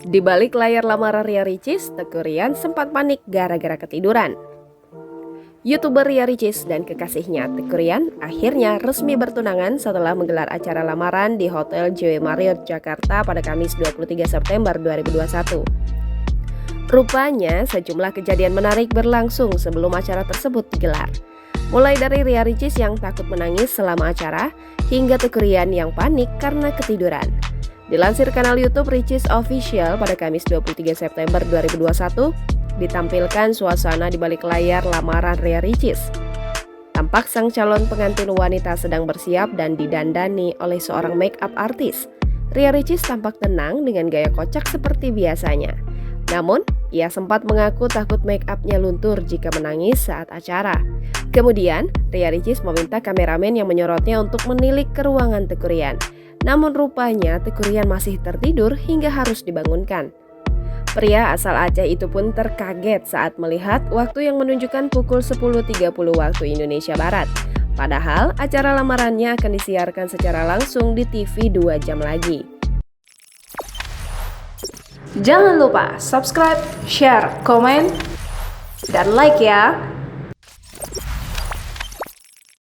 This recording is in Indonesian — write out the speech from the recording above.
Di balik layar lamaran Ria Ricis, Teuku Ryan sempat panik gara-gara ketiduran. YouTuber Ria Ricis dan kekasihnya Teuku Ryan akhirnya resmi bertunangan setelah menggelar acara lamaran di Hotel JW Marriott Jakarta pada Kamis 23 September 2021. Rupanya sejumlah kejadian menarik berlangsung sebelum acara tersebut digelar. Mulai dari Ria Ricis yang takut menangis selama acara, hingga Teuku Ryan yang panik karena ketiduran. Dilansir kanal YouTube Ricis Official pada Kamis 23 September 2021, ditampilkan suasana di balik layar lamaran Ria Ricis. Tampak sang calon pengantin wanita sedang bersiap dan didandani oleh seorang make up artis. Ria Ricis tampak tenang dengan gaya kocak seperti biasanya. Namun, ia sempat mengaku takut make up-nya luntur jika menangis saat acara. Kemudian, Ria Ricis meminta kameramen yang menyorotnya untuk menilik ke ruangan Teuku Ryan. Namun rupanya Teuku Ryan masih tertidur hingga harus dibangunkan. Pria asal Aceh itu pun terkaget saat melihat waktu yang menunjukkan pukul 10.30 waktu Indonesia Barat. Padahal acara lamarannya akan disiarkan secara langsung di TV 2 jam lagi. Jangan lupa subscribe, share, komen, dan like ya!